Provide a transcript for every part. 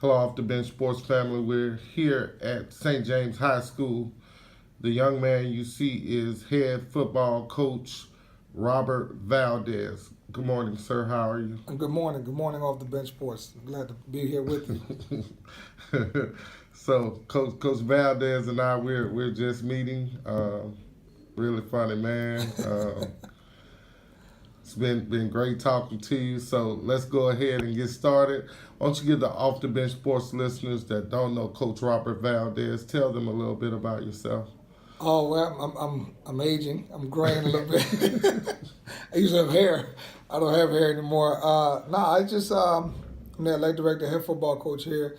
Hello, Off the Bench Sports family. We're here at St. James High School. The young man you see is head football coach Robert Valdez. Good morning, sir. How are you? And good morning. Good morning, Off the Bench Sports. Glad to be here with you. So, Coach Valdez and I, we're just meeting. Really funny man. It's been great talking to you. So let's go ahead and get started. Why don't you give the Off the Bench Sports listeners that don't know Coach Robert Valdez, tell them a little bit about yourself. Oh well, I'm aging. I'm graying a little bit. I used to have hair. I don't have hair anymore. I just I'm the athletic director, head football coach here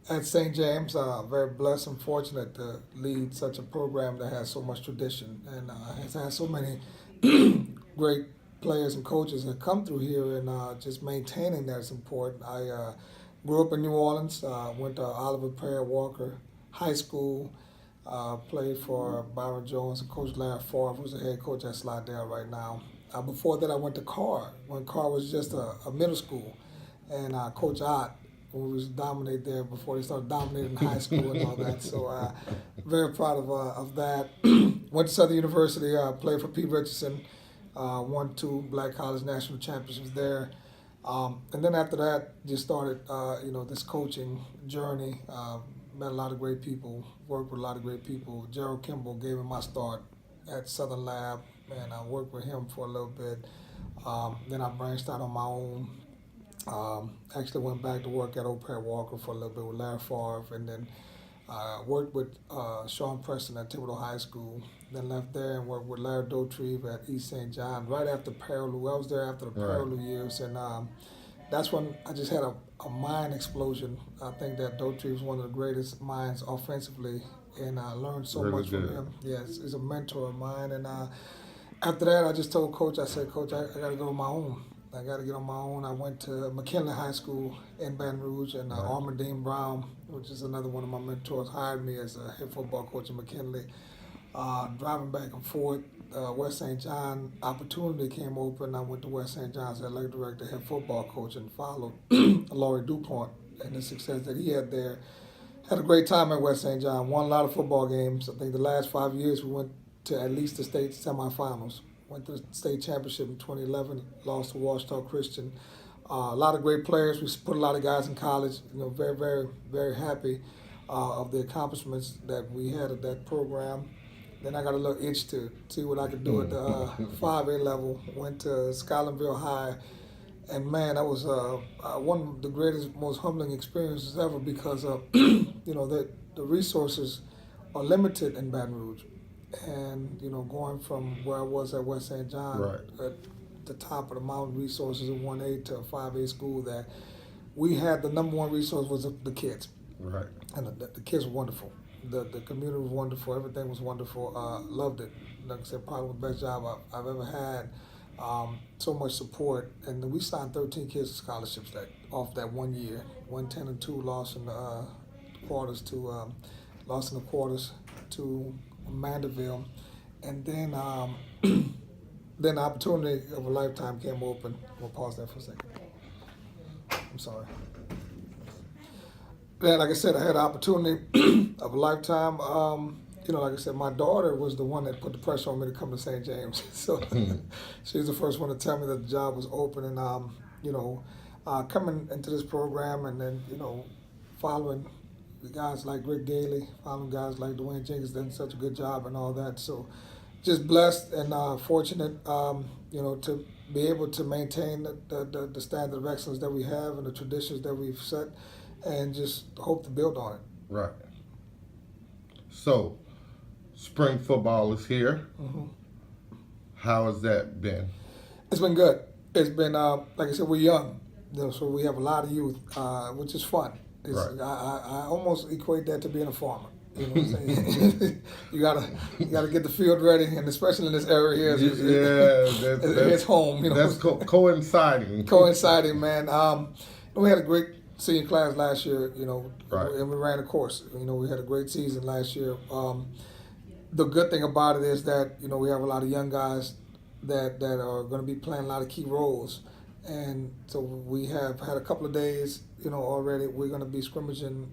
at St. James. Very blessed and fortunate to lead such a program that has so much tradition and has had so many great players and coaches that come through here, and just maintaining that is important. I grew up in New Orleans, went to Oliver Perry Walker High School, played for Byron Jones and Coach Larry Favre, who's the head coach at Slidell right now. Before that, I went to Carr when Carr was just a middle school, and Coach Ott, when we was dominate there before they started dominating high school and all that. So very proud of that. Went to Southern University, played for Pete Richardson, won 2 Black College National Championships there. And then after that, just started, this coaching journey. Met a lot of great people, worked with a lot of great people. Gerald Kimball gave me my start at Southern Lab, and I worked with him for a little bit. Then I branched out on my own. Actually went back to work at Old Perry Walker for a little bit with Larry Favre, and then worked with Sean Preston at Thibodeau High School. Then left there and worked with Larry Dotrieve at East St. John right after Perilou. I was there after the Perilou years, and that's when I just had a mind explosion. I think that Dotrieve is one of the greatest minds offensively, and I learned so Really much good. from him. Yes, he's a mentor of mine. And after that, I just told Coach, I said, Coach, I got to go on my own. I got to get on my own. I went to McKinley High School in Baton Rouge, and Armour Dean Brown, which is another one of my mentors, hired me as a head football coach in McKinley. Driving back and forth, West St. John opportunity came open. I went to West St. John's as athletic director, head football coach, and followed Laurie DuPont and the success that he had there. Had a great time at West St. John. Won a lot of football games. I think the last 5 years we went to at least the state semifinals. Went to the state championship in 2011. Lost to Washita Christian. A lot of great players. We put a lot of guys in college. Very, very, very happy of the accomplishments that we had at that program. Then I got a little itch to see what I could do at the 5A level. Went to Scotlandville High, and man, that was one of the greatest, most humbling experiences ever because the resources are limited in Baton Rouge, and going from where I was at West St. John at the top of the mountain, resources in 1A to a 5A school, that we had the number one resource was the kids, Right. and the kids were wonderful. The community was wonderful. Everything was wonderful. Loved it. Like I said, probably the best job I've ever had. So much support, and we signed 13 kids to scholarships off that 1 year. Won 10 and 2, lost in the quarters to Mandeville, and then then the opportunity of a lifetime came open. We'll pause there for a second. I'm sorry. Yeah, like I said, I had an opportunity of a lifetime. Like I said, my daughter was the one that put the pressure on me to come to St. James. So she's the first one to tell me that the job was open. And, coming into this program and then, following guys like Rick Gailey, following guys like Dwayne Jenkins, done such a good job and all that. So just blessed and fortunate, to be able to maintain the standard of excellence that we have and the traditions that we've set, and just hope to build on it. Right. So, spring football is here. Mm-hmm. How has that been? It's been good. It's been, like I said, we're young, so we have a lot of youth, which is fun. Right. I almost equate that to being a farmer. You know what I'm saying? you gotta get the field ready, and especially in this area here, it's home. That's coinciding. Coinciding, man. We had a great senior class last year, Right. and we ran a course. We had a great season last year. The good thing about it is that we have a lot of young guys that are going to be playing a lot of key roles And so we have had a couple of days, already. We're going to be scrimmaging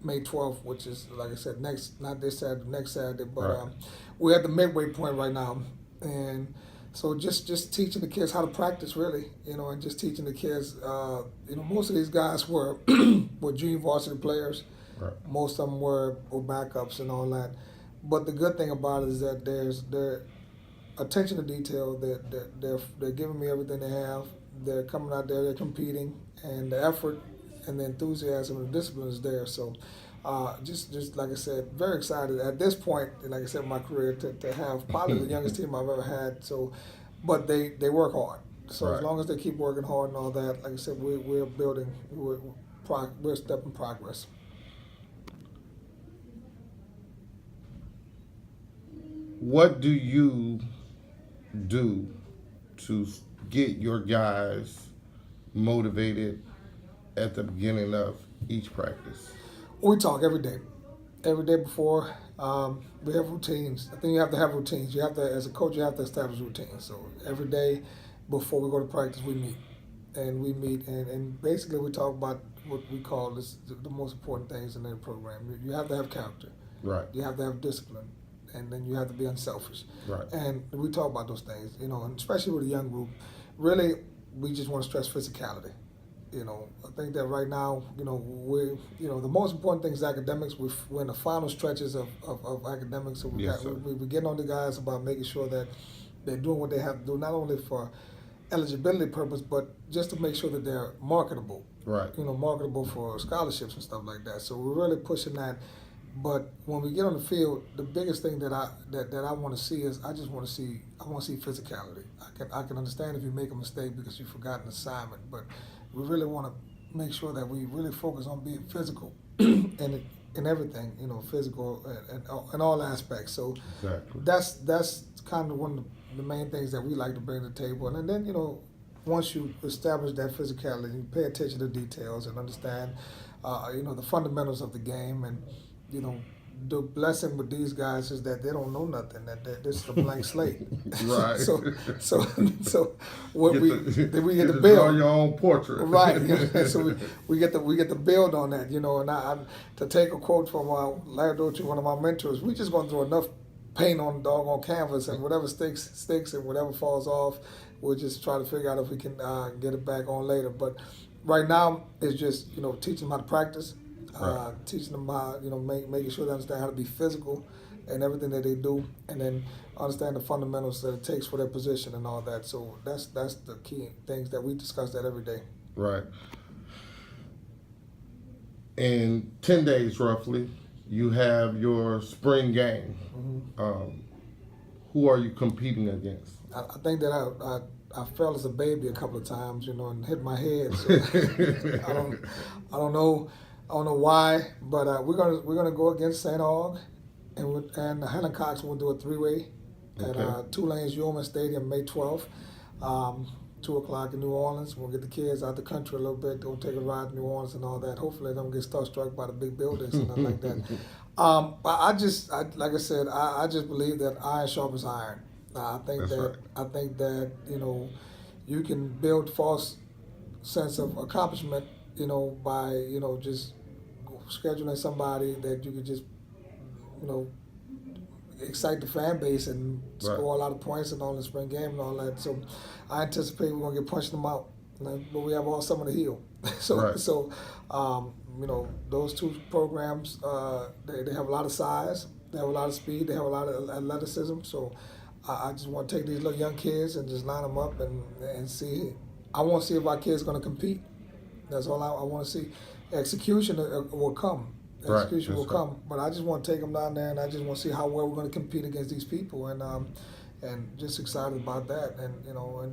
May 12th, which is, like I said, not this Saturday, next Saturday. But Right. we're at the midway point right now. And so just teaching the kids how to practice, really, and just teaching the kids, most of these guys were were junior varsity players. Right. Most of them were backups and all that. But the good thing about it is that their attention to detail. They're giving me everything they have. They're coming out there. They're competing, and the effort and the enthusiasm and the discipline is there. So, just like I said, very excited at this point. Like I said, in my career to have probably the youngest team I've ever had. So, but they work hard. So Right. as long as they keep working hard and all that, like I said, we're building. We're a step in progress. What do you do to get your guys motivated at the beginning of each practice? We talk every day. Every day before, we have routines. I think you have to have routines. You have to, as a coach, you have to establish routines. So every day before we go to practice, we meet. And basically we talk about what we call the most important things in the program. You have to have character. Right. You have to have discipline. And then you have to be unselfish. Right. And we talk about those things, and especially with a young group. Really, we just want to stress physicality. I think that right now, the most important thing is academics. We're in the final stretches of academics, so Yes, sir. we're getting on the guys about making sure that they're doing what they have to do, not only for eligibility purpose, but just to make sure that they're marketable. Right. Marketable for scholarships and stuff like that. So we're really pushing that. But when we get on the field, the biggest thing that I want to see is I want to see physicality. I can understand if you make a mistake because you forgot an assignment, but we really want to make sure that we really focus on being physical in everything, physical in all aspects. So Exactly. that's kind of one of the main things that we like to bring to the table. And then once you establish that physicality, you pay attention to details and understand the fundamentals of the game. And the blessing with these guys is that they don't know nothing. That this is a blank slate. Right. so what we get to to draw build. your own portrait. Right. So we get to build on that. And I to take a quote from Larry Doty, one of my mentors. We just gonna throw enough paint on the doggone canvas, and whatever sticks, and whatever falls off, we'll just try to figure out if we can get it back on later. But right now, it's just teaching them how to practice. Right. Teaching them how, making sure they understand how to be physical and everything that they do, and then understand the fundamentals that it takes for their position and all that. So that's the key things that we discuss that every day. Right. In 10 days, roughly, you have your spring game. Mm-hmm. Who are you competing against? I think that I fell as a baby a couple of times, and hit my head. So I don't know why, but we're gonna go against St. Aug, and Helen Cox will do a three-way at Tulane's Yeoman Stadium May 12th, 2:00 in New Orleans. We'll get the kids out the country a little bit. They'll take a ride to New Orleans and all that. Hopefully, they don't get starstruck by the big buildings and nothing like that. I just believe that iron sharpens iron. I think That's that right. I think that you can build false sense of accomplishment, by just scheduling somebody that you could just excite the fan base and Right. score a lot of points and all in the spring game and all that. So I anticipate we're gonna get punched them out, but we have all summer to heal. Right. Those two programs, they have a lot of size, they have a lot of speed, they have a lot of athleticism. So I just want to take these little young kids and just line them up and see. I want to see if our kids are going to compete. That's all I want to see. Execution will come. Right. Execution will That's right. come. But I just want to take them down there, and I just want to see how well we're going to compete against these people, and just excited about that. And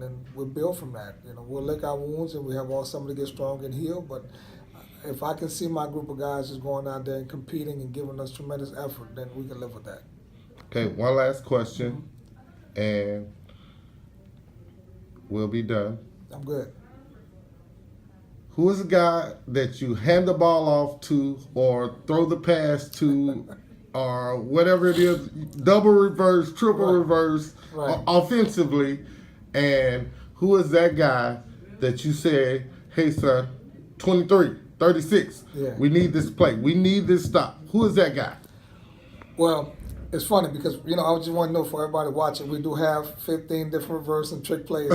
then we'll build from that. We'll lick our wounds, and we have all summer to get strong and heal. But if I can see my group of guys just going out there and competing and giving us tremendous effort, then we can live with that. Okay, one last question, and we'll be done. I'm good. Who is the guy that you hand the ball off to or throw the pass to or whatever it is, double reverse, triple Right. reverse, Right. offensively, and who is that guy that you said, hey, son, 23, 36, Yeah. we need this play. We need this stop. Who is that guy? Well, it's funny because, I just want to know for everybody watching, we do have 15 different reverse and trick plays.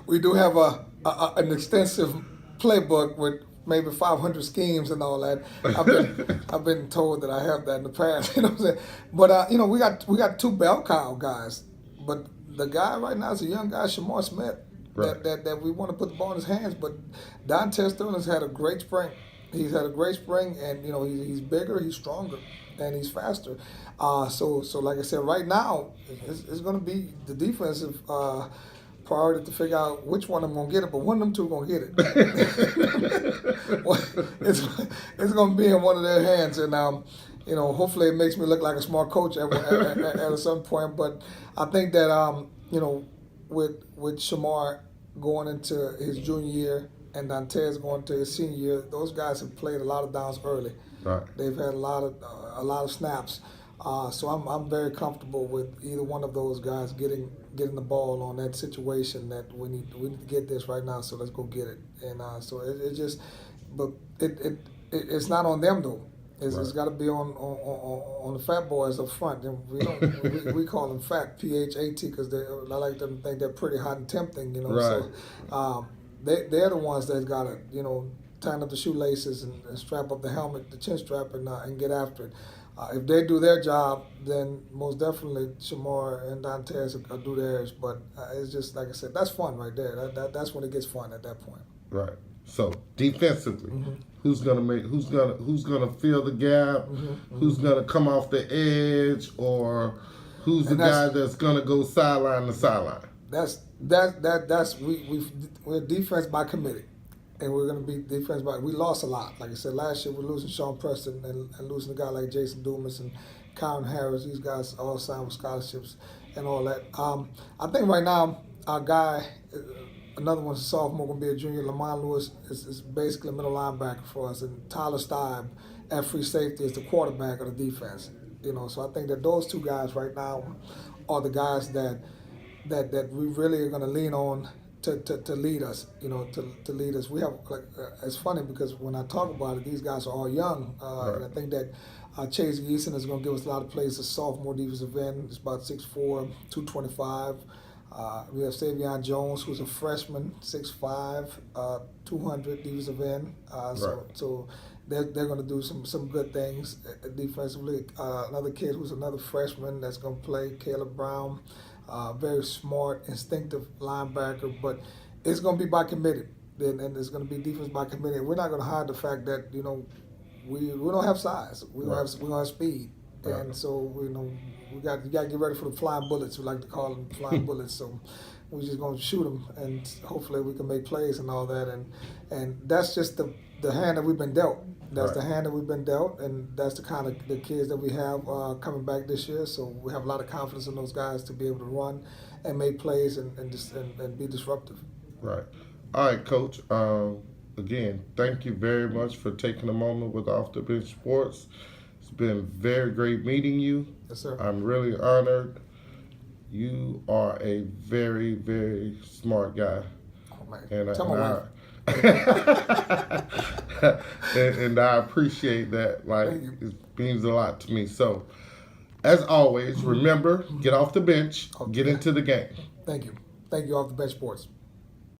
We do have an extensive playbook with maybe 500 schemes and all that. I've been told that I have that in the past. You know what I'm saying? But we got two bell cow guys. But the guy right now is a young guy, Shamar Smith, Right. that we want to put the ball in his hands. But Dante Sterling's had a great spring. He's had a great spring, and he's bigger, he's stronger, and he's faster. So like I said, right now it's going to be the defensive priority to figure out which one of them going to get it, but one of them two going to get it. It's going to be in one of their hands, and hopefully it makes me look like a smart coach at some point. But I think that with Shamar going into his junior year and Dantes going to his senior year, those guys have played a lot of downs early. Right. They've had a lot of snaps. So I'm very comfortable with either one of those guys getting the ball on that situation that we need to get this right now. So let's go get it. And so it just, but it's not on them though. It's got to be on the fat boys up front. And we call them fat, PHAT, because I like them to think they're pretty hot and tempting. Right. So they're the ones that got to tighten up the shoelaces and strap up the helmet, the chin strap, and get after it. If they do their job, then most definitely Shamar and Dantes will do theirs. But it's just like I said, that's fun right there. That's when it gets fun at that point. Right. So defensively, who's gonna fill the gap? Who's gonna come off the edge, or who's the guy that's gonna go sideline to sideline? We're defense by committee. And we're going to be defense by. We lost a lot. Like I said, last year we're losing Sean Preston and losing a guy like Jason Dumas and Kyron Harris. These guys all signed with scholarships and all that. I think right now our guy, another one's a sophomore, going to be a junior. Lamont Lewis is basically a middle linebacker for us, and Tyler Stibe at free safety is the quarterback of the defense. So I think that those two guys right now are the guys that we really are going to lean on. To lead us, to lead us. We have it's funny because when I talk about it, these guys are all young, and I think that Chase Eason is going to give us a lot of plays. A sophomore defensive end, it's about 6'4", 225. We have Savion Jones, who's a freshman, 6'5", 200 defensive end. So they're going to do some good things defensively. Another kid who's another freshman that's going to play, Caleb Brown. Very smart, instinctive linebacker, but it's going to be by committee, and it's going to be defense by committee. We're not going to hide the fact that we don't have size, we don't have speed, and so you got to get ready for the flying bullets. We like to call them flying bullets. So we're just going to shoot them, and hopefully we can make plays and all that. And that's just the hand that we've been dealt. That's the hand that we've been dealt, and that's the kind of the kids that we have coming back this year. So we have a lot of confidence in those guys to be able to run and make plays and be disruptive. Right. All right, Coach. Again, thank you very much for taking a moment with Off the Bench Sports. It's been very great meeting you. Yes, sir. I'm really honored. You are a very, very smart guy. Oh, man. And Tell my wife. and I appreciate that. It means a lot to me. So, as always, remember, get off the bench, get into the game. Thank you. Thank you, Off the Bench Sports.